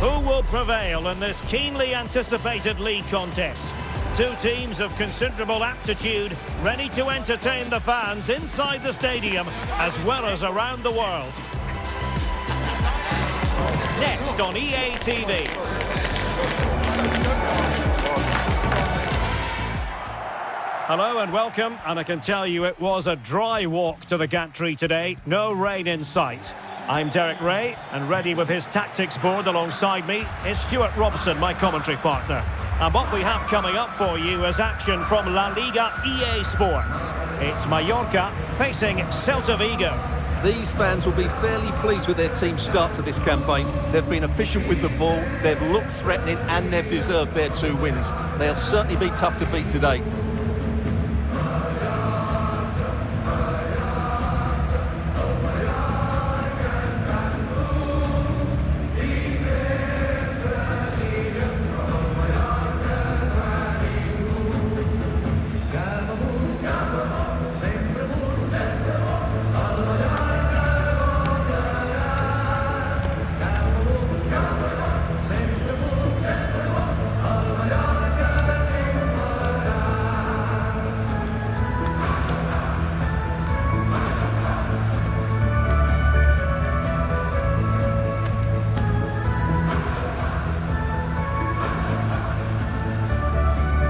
Who will prevail in this keenly anticipated league contest? Two teams of considerable aptitude, ready to entertain the fans inside the stadium as well as around the world. Next on EA TV. Hello and welcome, and I can tell you it was a dry walk to the gantry today, no rain in sight. I'm Derek Ray, and ready with his tactics board alongside me is Stuart Robson, my commentary partner. And what we have coming up for you is action from Laliga EA Sports. It's Mallorca facing Celta Vigo. These fans will be fairly pleased with their team's start to this campaign. They've been efficient with the ball, they've looked threatening, and they've deserved their 2 wins. They'll certainly be tough to beat today.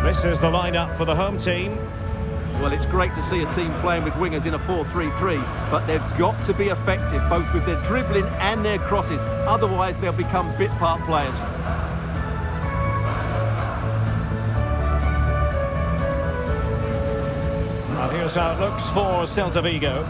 This is the lineup for the home team. Well, it's great to see a team playing with wingers in a 4-3-3, but they've got to be effective, both with their dribbling and their crosses. Otherwise, they'll become bit-part players. And here's how it looks for Celta Vigo.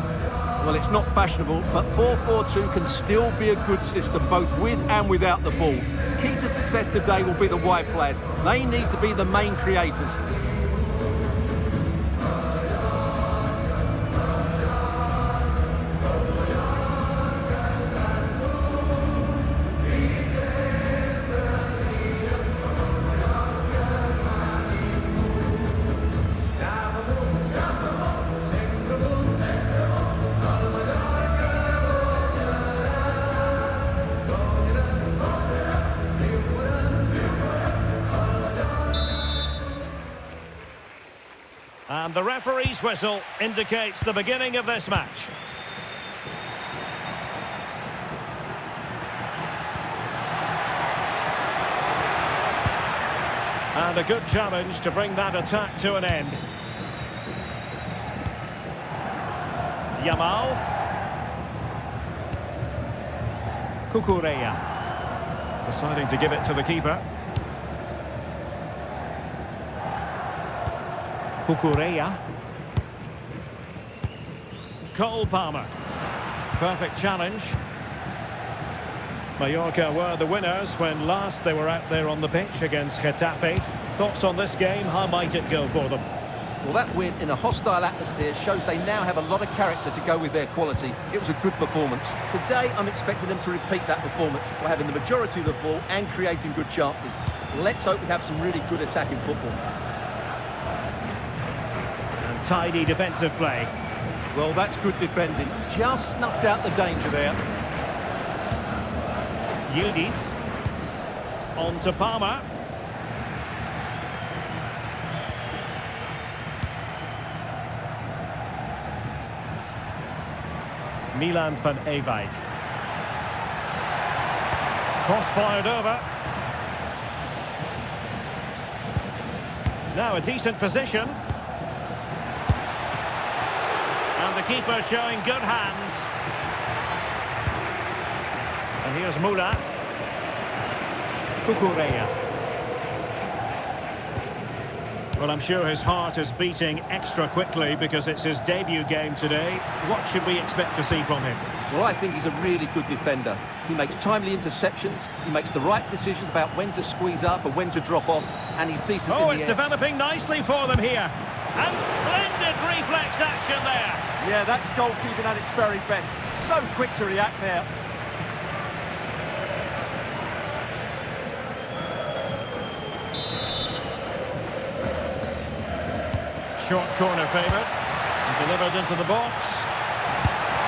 Well, it's not fashionable, but 4-4-2 can still be a good system, both with and without the ball. Key to success today will be the wide players. They need to be the main creators. And the referee's whistle indicates the beginning of this match. And a good challenge to bring that attack to an end. Yamal. Cucurella. Deciding to give it to the keeper. Cucurella. Cole Palmer. Perfect challenge. Mallorca were the winners when last they were out there on the pitch against Getafe. Thoughts on this game? How might it go for them? Well, that win in a hostile atmosphere shows they now have a lot of character to go with their quality. It was a good performance. Today, I'm expecting them to repeat that performance by having the majority of the ball and creating good chances. Let's hope we have some really good attacking football. Tidy defensive play. Well, that's good defending. Just snuffed out the danger there. Yildiz. On to Palmer. Milan van Ewijk. Cross fired over. Now a decent position. And the keeper showing good hands. And here's Mula. Cucurella. Well, I'm sure his heart is beating extra quickly because it's his debut game today. What should we expect to see from him? Well, I think he's a really good defender. He makes timely interceptions, he makes the right decisions about when to squeeze up and when to drop off, and he's decent in the air. It's developing nicely for them here. And splendid reflex action there. Yeah, that's goalkeeping at its very best. So quick to react there. Short corner favoured. Delivered into the box.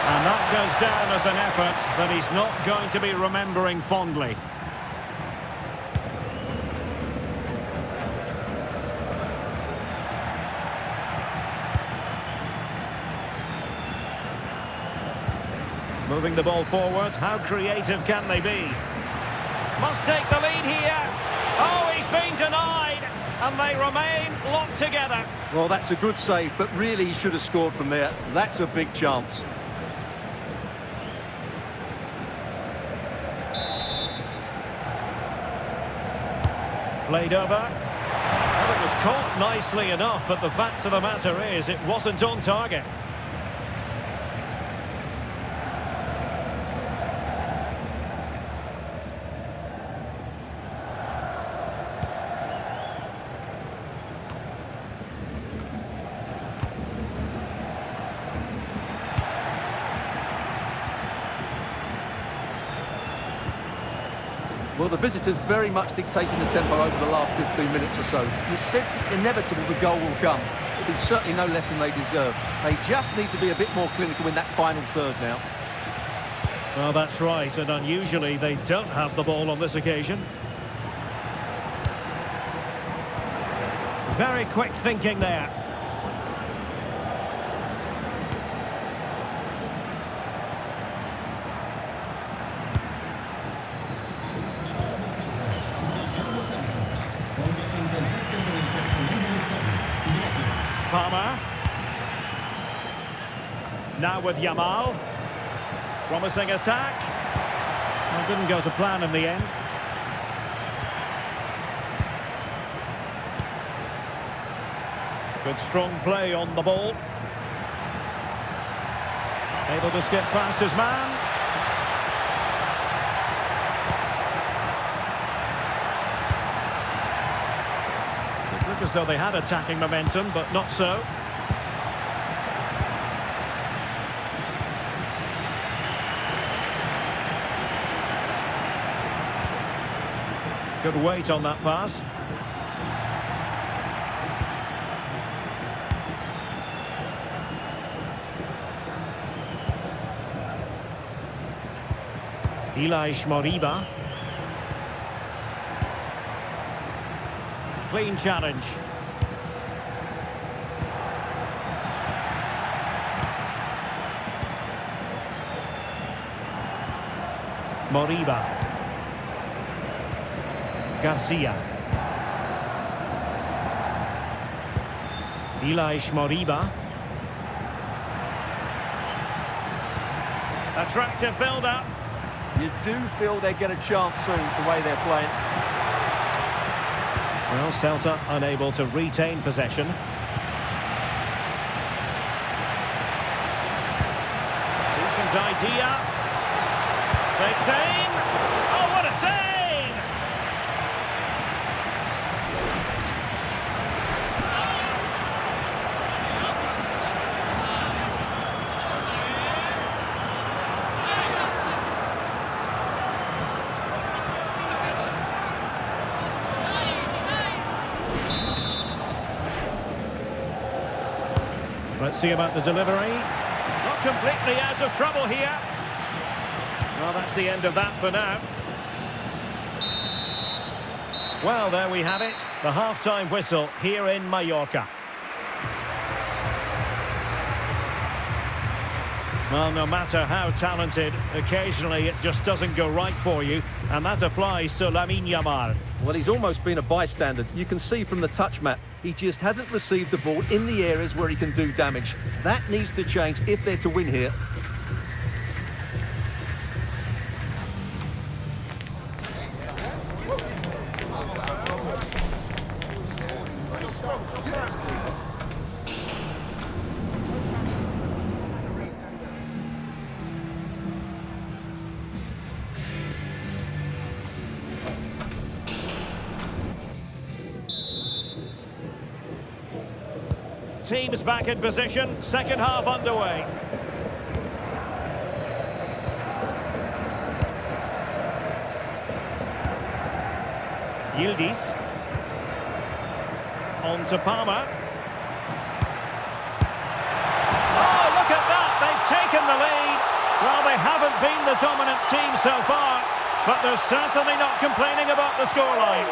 And that goes down as an effort that he's not going to be remembering fondly. Moving the ball forward, how creative can they be? Must take the lead here. Oh, he's been denied, and they remain locked together. Well, that's a good save, but really he should have scored from there. That's a big chance. Played over. Well, it was caught nicely enough, but the fact of the matter is it wasn't on target. Well, the visitors very much dictating the tempo over the last 15 minutes or so. You sense it's inevitable the goal will come. It'll be certainly no less than they deserve. They just need to be a bit more clinical in that final third now. Well, that's right, and unusually they don't have the ball on this occasion. Very quick thinking there. Palmer. Now with Yamal. Promising attack. Well, didn't go to plan in the end. Good strong play on the ball. Able to skip past his man. It looked as though they had attacking momentum, but not so. Good weight on that pass. Moriba. Clean challenge. Moriba. Garcia. Moriba. Attractive build-up. You do feel they get a chance soon, the way they're playing. Well, Celta unable to retain possession. Decent idea. Takes aim. Oh, what a save! Let's see about the delivery. Not completely out of trouble here. Well, that's the end of that for now. Well, there we have it. The half-time whistle here in Mallorca. Well, no matter how talented, occasionally it just doesn't go right for you. And that applies to Lamine Yamal. Well, he's almost been a bystander. You can see from the touch map, he just hasn't received the ball in the areas where he can do damage. That needs to change if they're to win here. Teams back in position, second half underway. Yildiz. On to Palmer. Oh, look at that! They've taken the lead. Well, they haven't been the dominant team so far, but they're certainly not complaining about the scoreline.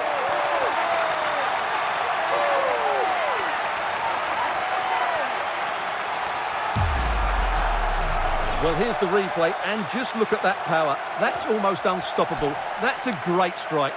Well, here's the replay, and just look at that power. That's almost unstoppable. That's a great strike.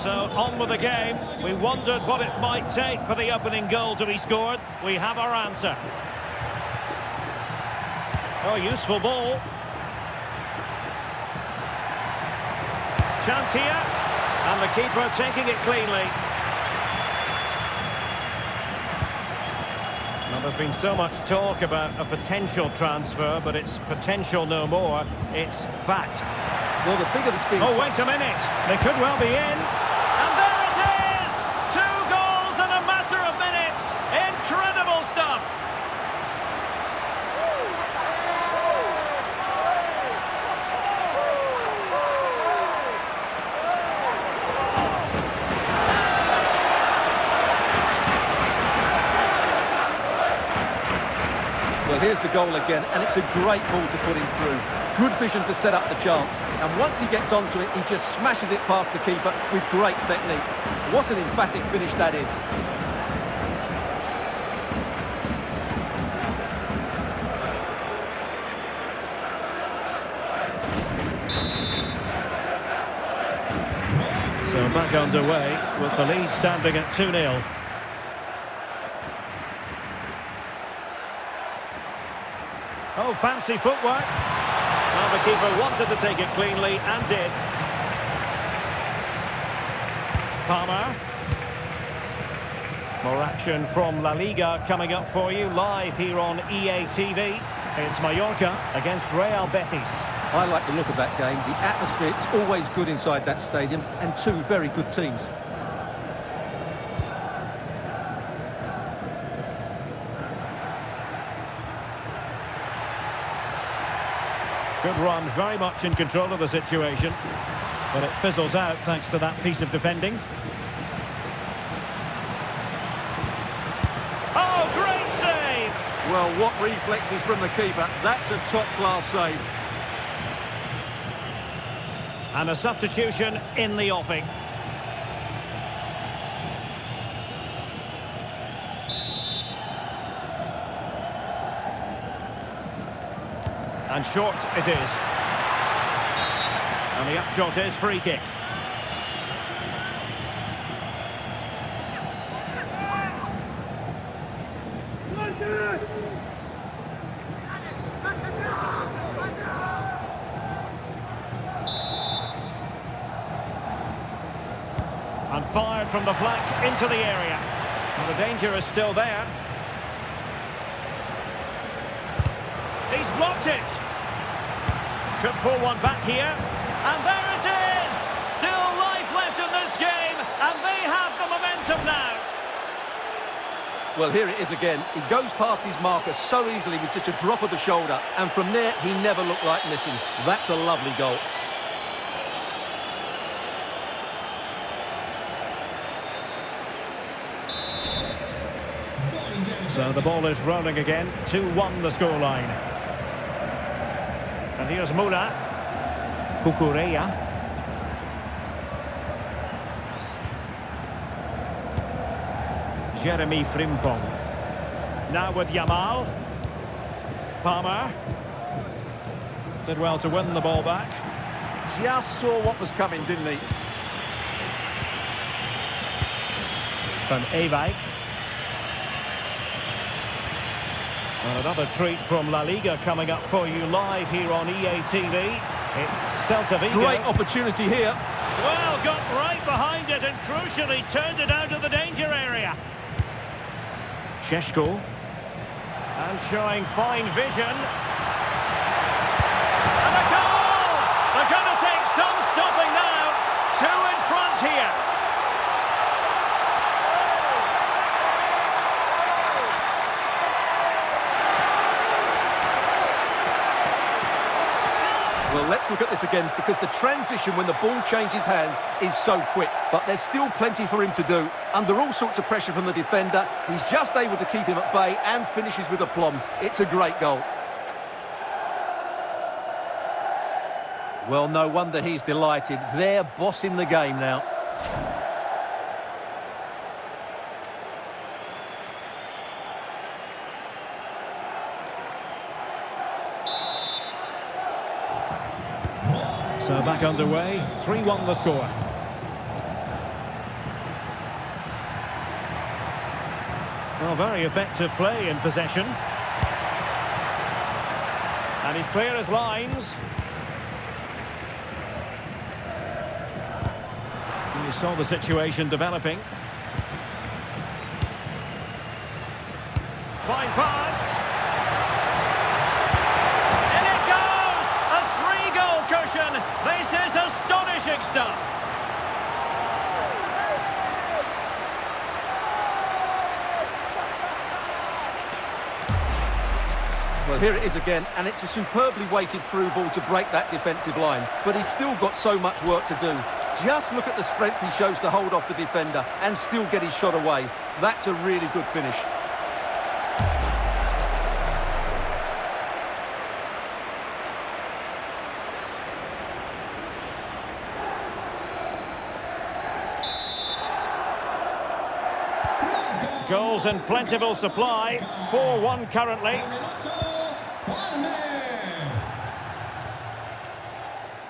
So on with the game. We wondered what it might take for the opening goal to be scored. We have our answer. Oh, useful ball. Chance here. And the keeper taking it cleanly. Well, there's been so much talk about a potential transfer, but it's potential no more. It's fact. Well, the figure that's been... Oh, wait a minute. They could well be in. And there it is! 2 goals in a matter of minutes. Incredible stuff. Well, here's the goal again, and it's a great ball to put him through. Good vision to set up the chance. And once he gets onto it, he just smashes it past the keeper with great technique. What an emphatic finish that is. So back underway with the lead standing at 2-0. Oh, fancy footwork. Well, the keeper wanted to take it cleanly and did. Palmer. More action from Laliga coming up for you live here on EA TV. It's Mallorca against Real Betis. I like the look of that game. The atmosphere is always good inside that stadium, and two very good teams. Good run, very much in control of the situation. But it fizzles out thanks to that piece of defending. Oh, great save! Well, what reflexes from the keeper. That's a top-class save. And a substitution in the offing. And short it is. And the upshot is free kick. And fired from the flank into the area. And the danger is still there. He's blocked it. Could pull one back here. And there it is! Still life left in this game. And they have the momentum now. Well, here it is again. He goes past his marker so easily with just a drop of the shoulder. And from there, he never looked like missing. That's a lovely goal. So the ball is rolling again. 2-1 the scoreline. And here's Mula. Cucurella. Jeremy Frimpong. Now with Yamal. Palmer. Did well to win the ball back. Just saw what was coming, didn't he? Van Ewijk. And another treat from Laliga coming up for you live here on EA TV. It's Celta Vigo. Great opportunity here. Well, got right behind it and crucially turned it out of the danger area. Šeško. And showing fine vision. And a goal! They're going to take some stopping now. 2 in front here. Well, let's look at this again, because the transition when the ball changes hands is so quick. But there's still plenty for him to do. Under all sorts of pressure from the defender, he's just able to keep him at bay and finishes with aplomb. It's a great goal. Well, no wonder he's delighted. They're bossing the game now. So back underway, 3-1 the score. Well, very effective play in possession. And he's clear as lines. You saw the situation developing. Fine pass. In it goes! A 3-goal cushion. This is astonishing stuff. Well, here it is again, and it's a superbly weighted through ball to break that defensive line. But he's still got so much work to do. Just look at the strength he shows to hold off the defender and still get his shot away. That's a really good finish. Goals in plentiful supply. 4-1 currently.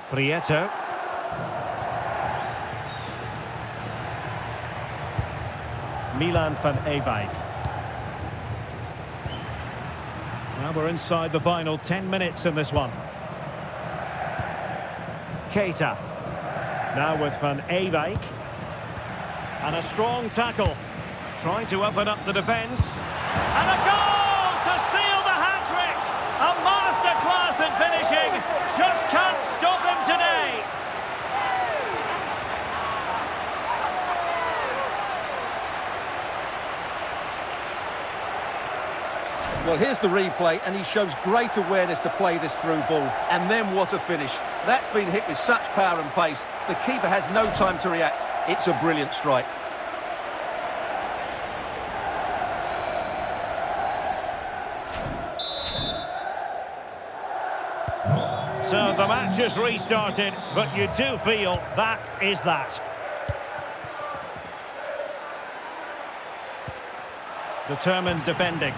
Prieto. Milan van Ewijk. Now we're inside the final 10 minutes in this one. Keita. Now with Van Ewijk. And a strong tackle. Trying to open up the defence. And a goal to seal the hat-trick! A masterclass in finishing. Just can't stop him today. Well, here's the replay, and he shows great awareness to play this through ball. And then what a finish. That's been hit with such power and pace. The keeper has no time to react. It's a brilliant strike. So the match has restarted, but you do feel that is that. Determined defending.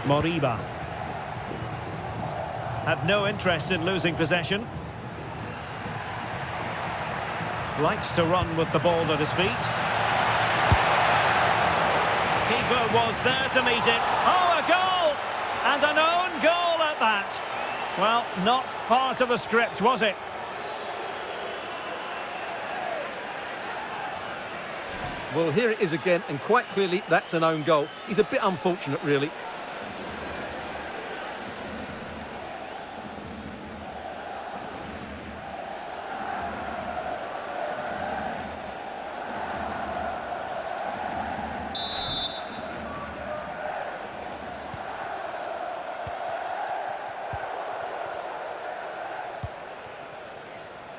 Moriba. Had no interest in losing possession. Likes to run with the ball at his feet. Keeper was there to meet it. Oh, a goal! And an own goal at that. Well, not part of the script, was it? Well, here it is again, and quite clearly that's an own goal. He's a bit unfortunate, really.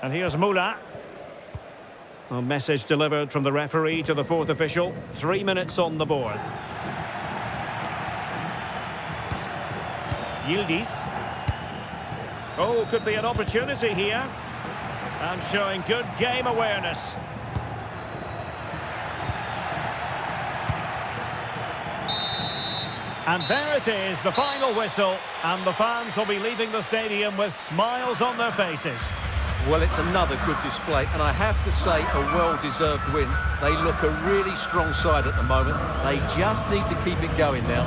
And here's Mula. A message delivered from the referee to the fourth official. 3 minutes on the board. Yildiz. Oh, could be an opportunity here. And showing good game awareness. And there it is, the final whistle. And the fans will be leaving the stadium with smiles on their faces. Well, it's another good display, and I have to say a well-deserved win. They look a really strong side at the moment. They just need to keep it going now.